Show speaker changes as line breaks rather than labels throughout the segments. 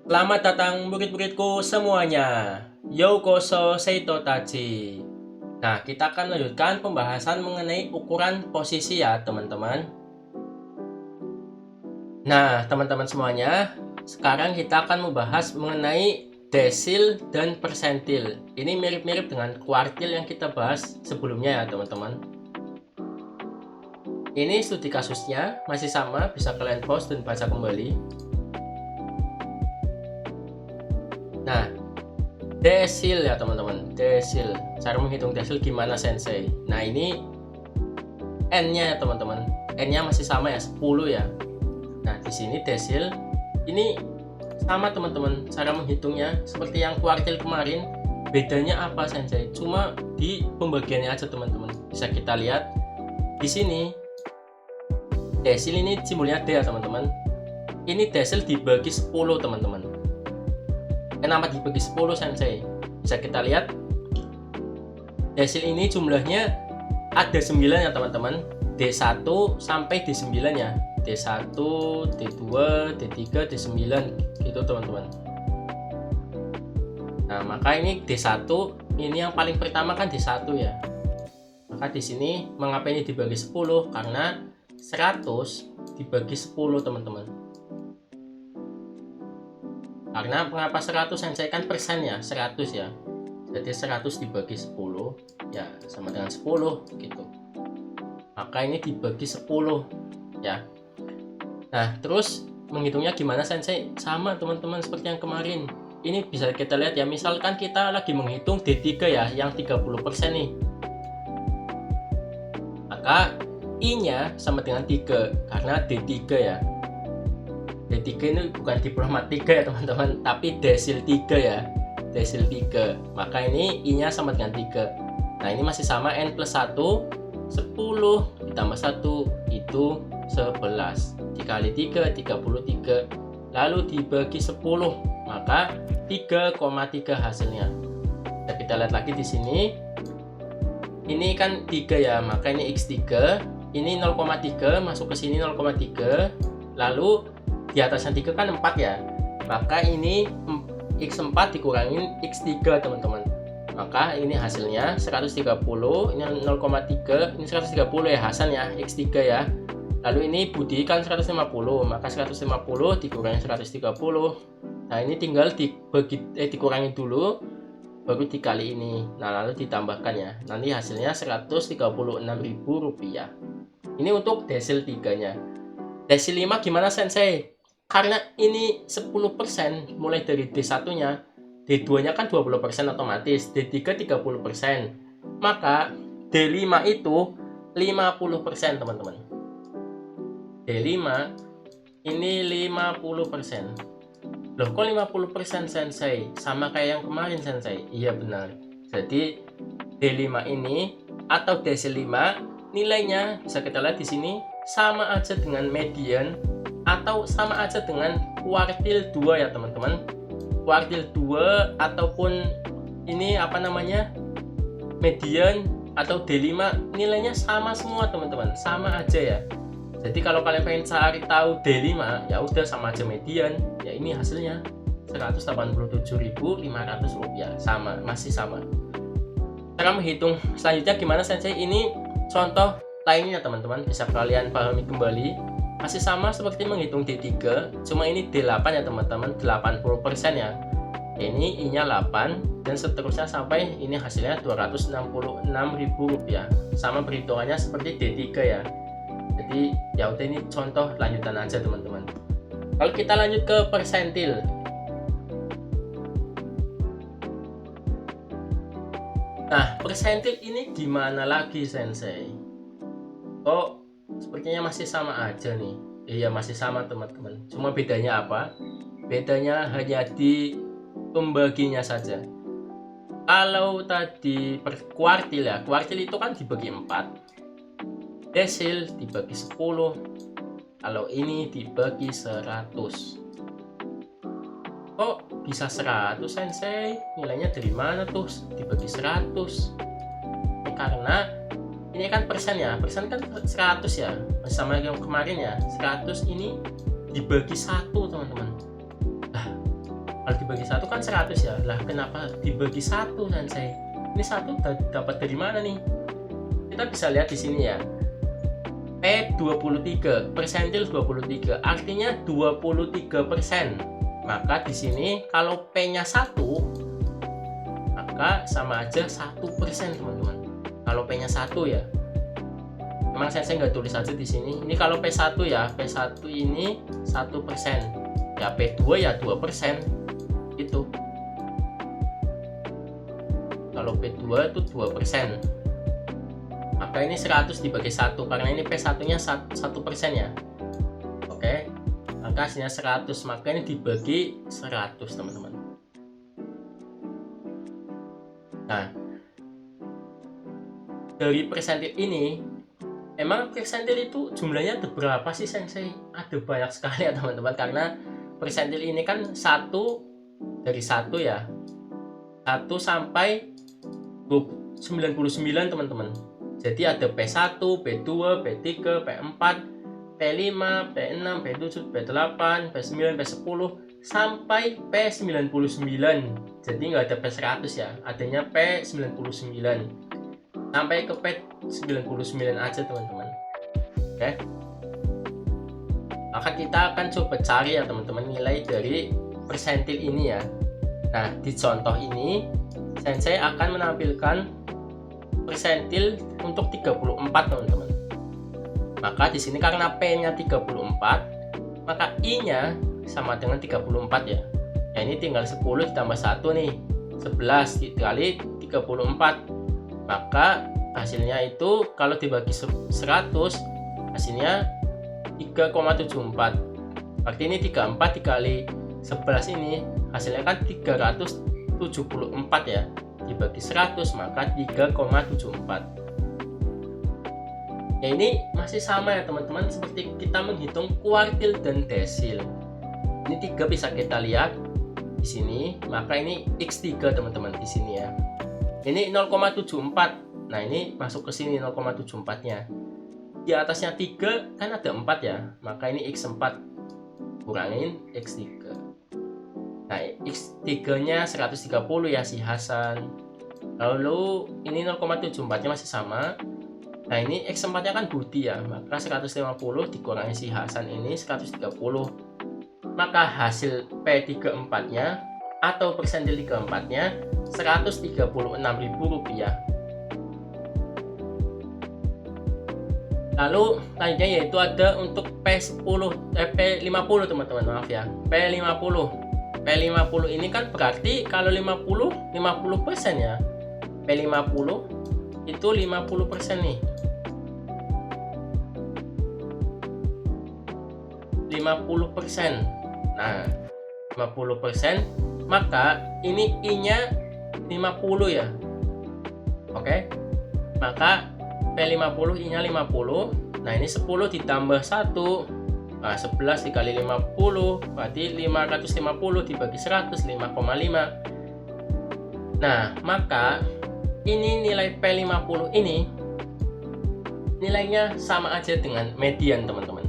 Selamat datang murid-muridku semuanya. Yokoso Seito Tachi. Nah, kita akan lanjutkan pembahasan mengenai ukuran posisi ya, teman-teman. Nah, teman-teman semuanya, sekarang kita akan membahas mengenai desil dan persentil. Ini mirip-mirip dengan kuartil yang kita bahas sebelumnya ya, teman-teman. Ini studi kasusnya masih sama, bisa kalian pause dan baca kembali. Nah, desil ya teman-teman, desil. Cara menghitung desil gimana sensei? Nah ini n-nya ya teman-teman, n-nya masih sama ya 10 ya. Nah di sini desil ini sama teman-teman, cara menghitungnya seperti yang kuartil kemarin. Bedanya apa sensei? Cuma di pembagiannya aja teman-teman. Bisa kita lihat di sini desil ini simbolnya D ya teman-teman. Ini desil dibagi 10 teman-teman. Kenapa dibagi 10 sensei? Bisa kita lihat desil ini jumlahnya ada 9 ya teman-teman. D1 sampai D9 ya. D1, D2, D3, D9 gitu teman-teman. Nah, maka ini D1 ini yang paling pertama kan D1 ya. Maka di sini mengapa ini dibagi 10? Karena 100 dibagi 10 teman-teman. Karena mengapa 100 sensei kan persen ya, 100 ya. Jadi 100 dibagi 10 ya sama dengan 10 gitu. Maka ini dibagi 10 ya. Nah, terus menghitungnya gimana sensei? Sama teman-teman seperti yang kemarin. Ini bisa kita lihat ya, misalkan kita lagi menghitung D3 ya, yang 30% nih. Maka I-nya sama dengan 3 karena D3 ya. D3 ini bukan diplomat 3 ya teman-teman, tapi desil 3 ya. Desil 3. Maka ini I-nya sama dengan 3. Nah, ini masih sama n plus 1, 10 ditambah 1 itu 11. Dikali 3, 33. Lalu dibagi 10, maka 3,3 hasilnya. Nah, kita lihat lagi di sini. Ini kan 3 ya, maka ini X3. Ini 0,3 masuk ke sini 0,3. Lalu di atasnya 3 kan 4 ya. Maka ini X4 dikurangin X3 teman-teman. Maka ini hasilnya 130, ini 0,3, ini 130 ya Hasan ya, X3 ya. Lalu ini Budi kan 150, maka 150 dikurangi 130. Nah, ini tinggal dikurangi dulu, baru dikali ini. Nah, lalu ditambahkan ya. Nanti hasilnya Rp136.000. Ini untuk desil 3-nya. Desil 5 gimana sensei? Karena ini 10% mulai dari D1-nya, D2-nya kan 20% otomatis, D3 30%. Maka D5 itu 50% teman-teman. D5 ini 50%. Loh, kok 50% sensei? Sama kayak yang kemarin sensei? Iya benar. Jadi D5 ini atau desil 5 nilainya bisa kita lihat di sini sama aja dengan median atau sama aja dengan kuartil 2 ya teman-teman. Kuartil 2 ataupun ini apa namanya, median atau D5 nilainya sama semua teman-teman, sama aja ya. Jadi kalau kalian pengen cari tahu D5 ya udah sama aja median ya, ini hasilnya Rp187.500, sama, masih sama. Cara menghitung selanjutnya gimana sensei? Ini contoh lainnya teman-teman, bisa kalian pahami kembali. Masih sama seperti menghitung D3, cuma ini D8 ya teman-teman, 80% ya. Ini I-nya 8 dan seterusnya sampai ini hasilnya Rp266.000. Sama perhitungannya seperti D3 ya. Jadi ya udah, ini contoh lanjutan aja teman-teman. Kalau kita lanjut ke persentil. Nah, persentil ini gimana lagi sensei? Oh, sepertinya masih sama aja nih. Iya, masih sama teman-teman. Cuma bedanya apa? Bedanya hanya di pembaginya saja. Kalau tadi per kuartil ya, kuartil itu kan dibagi 4. Desil dibagi 10. Kalau ini dibagi 100. Kok bisa 100 sensei? Nilainya dari mana tuh dibagi 100? Karena ini kan persen ya, persen kan 100 ya, sama yang kemarin ya, 100 ini dibagi 1 teman-teman. Nah, Kalau dibagi 1 kan 100 ya. Lah kenapa dibagi 1 Sensei? Ini 1 dapat dari mana nih? Kita bisa lihat di sini ya. P23, persentil 23, artinya 23%. Maka di sini kalau P-nya 1, maka sama aja 1%, teman-teman. Kalau P-nya 1 ya. Memang saya nggak tulis aja di sini. Ini kalau P1 ya, P1 ini 1%. Ya P2 ya 2%. Itu. Kalau P2 itu 2%. Maka ini 100 dibagi 1 karena ini P1 nya 1% ya. Oke, maka hasilnya 100, maka ini dibagi 100 teman-teman. Nah, dari persentil ini, emang persentil itu jumlahnya ada berapa sih Sensei? Ada banyak sekali ya teman-teman, karena persentil ini kan 1 dari 1 ya, 1 sampai 99 teman-teman. Jadi ada P1, P2, P3, P4, P5, P6, P7, P8, P9, P10 sampai P99. Jadi nggak ada P100 ya, adanya P99 sampai ke P99 aja teman-teman. Oke, maka kita akan coba cari ya teman-teman nilai dari persentil ini ya. Nah, di contoh ini Sensei akan menampilkan persentil untuk 34 teman-teman. Maka di sini karena P-nya 34, maka I-nya sama dengan 34 ya. Ya ini tinggal 10 ditambah 1 nih. 11 dikali 34. Maka hasilnya itu kalau dibagi 100 hasilnya 3,74. Berarti ini 34 dikali 11 ini hasilnya kan 374 ya. Dibagi 100 maka 3,74. Ya ini masih sama ya teman-teman, seperti kita menghitung kuartil dan desil. Ini 3 bisa kita lihat di sini, maka ini X3 teman-teman di sini ya. Ini 0,74. Nah, ini masuk ke sini 0,74-nya. Di atasnya 3 kan ada 4 ya. Maka ini X4 kurangin X3. Nah, X3-nya 130 ya si Hasan. Lalu ini 0,74-nya masih sama. Nah, ini X4-nya kan Budi ya. Maka 150 dikurangi si Hasan ini 130. Maka hasil P34-nya atau persentil 34-nya Rp136.000. Lalu selanjutnya yaitu ada untuk P50 teman-teman, maaf ya. P50 ini kan berarti kalau 50% ya. P50 itu 50% nih. 50%. Nah, 50%, maka ini I-nya 50 ya. Oke. Maka P50 I-nya 50. Nah, ini 10 ditambah 1. Nah, 11 dikali 50 berarti 550 dibagi 100 5,5. Nah, maka ini nilai P50 ini nilainya sama aja dengan median teman-teman.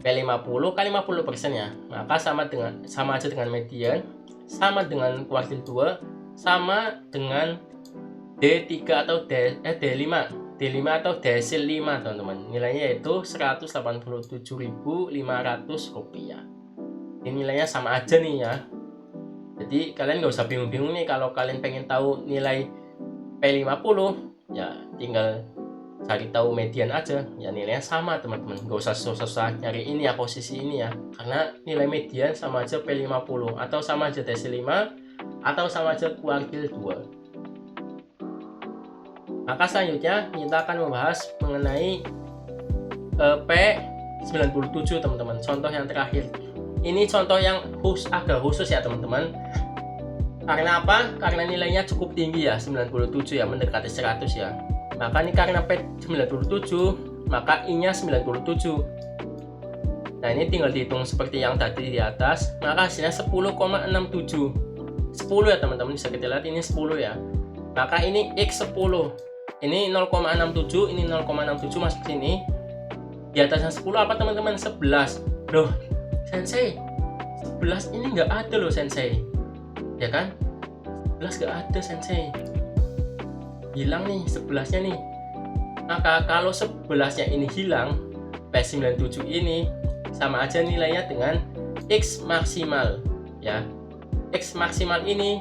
P50 kali 50% ya. Maka sama aja dengan median, sama dengan kuartil 2, sama dengan D3 atau D5 atau desil 5 teman-teman. Nilainya yaitu Rp187.500. Ini nilainya sama aja nih ya. Jadi kalian nggak usah bingung-bingung nih kalau kalian pengen tahu nilai P50, ya tinggal cari tahu median aja. Ya nilainya sama teman-teman. Nggak usah susah-susah nyari ini ya posisi ini ya. Karena nilai median sama aja P50 atau sama aja desil 5 atau sama aja kuartil 2. Maka selanjutnya kita akan membahas mengenai P97 teman-teman. Contoh yang terakhir. Ini contoh yang agak khusus ya teman-teman. Karena apa? Karena nilainya cukup tinggi ya, 97 ya, mendekati 100 ya. Maka ini karena P97, maka I-nya 97. Nah, ini tinggal dihitung seperti yang tadi di atas. Maka hasilnya 10,67. 10 ya teman-teman, bisa kita lihat ini 10 ya. Maka ini X10. Ini 0,67, ini 0,67 masuk sini. Di atasnya 10 apa teman-teman? 11. Loh, Sensei, 10 11 ini nggak ada loh sensei, ya kan? 11 nggak ada sensei, hilang nih 11-nya nih. Maka kalau 11-nya ini hilang, P97 ini sama aja nilainya dengan X maksimal, ya. X maksimal ini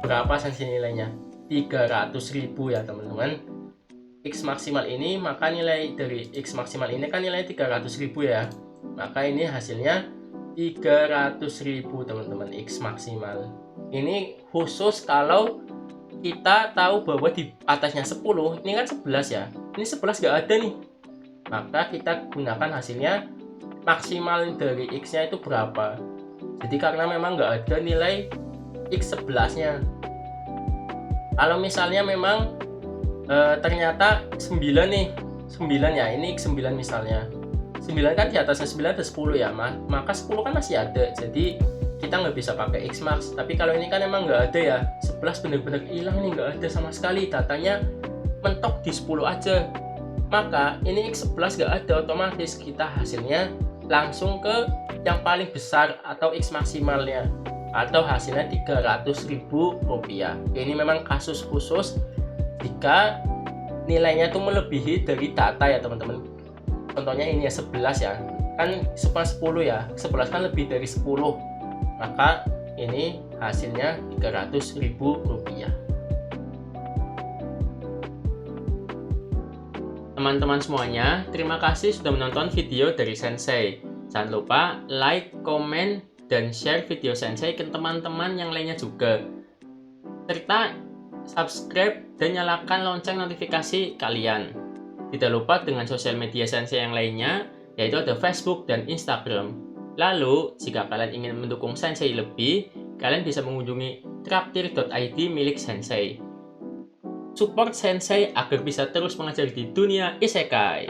berapa sensei nilainya? 300.000 ya teman-teman. X maksimal ini, maka nilai dari X maksimal ini kan nilai 300.000 ya. Maka ini hasilnya 300.000 teman-teman, X maksimal. Ini khusus kalau kita tahu bahwa di atasnya 10, ini kan 11 ya. Ini 11 nggak ada nih. Maka kita gunakan hasilnya maksimal dari X-nya itu berapa. Jadi karena memang nggak ada nilai X11-nya. Kalau misalnya memang ternyata 9 nih, 9 ya, ini X9 misalnya. 9 kan di atasnya 9 ada 10 ya, maka 10 kan masih ada, jadi kita nggak bisa pakai X max. Tapi kalau ini kan emang nggak ada ya, 11 bener-bener hilang nih, nggak ada sama sekali, datanya mentok di 10 aja. Maka ini X11 nggak ada, otomatis kita hasilnya langsung ke yang paling besar atau X maksimalnya, atau hasilnya 300.000 rupiah. Ini memang kasus khusus jika nilainya itu melebihi dari data ya teman-teman. Contohnya ini ya 11 ya, kan 10 ya, 11 kan lebih dari 10, maka ini hasilnya 300.000 rupiah. Teman-teman semuanya, terima kasih sudah menonton video dari Sensei. Jangan lupa like, komen, dan share video Sensei ke teman-teman yang lainnya juga. Serta subscribe dan nyalakan lonceng notifikasi kalian. Tidak lupa dengan sosial media Sensei yang lainnya, yaitu ada Facebook dan Instagram. Lalu, jika kalian ingin mendukung Sensei lebih, kalian bisa mengunjungi traktir.id milik Sensei. Support Sensei agar bisa terus mengajar di dunia isekai.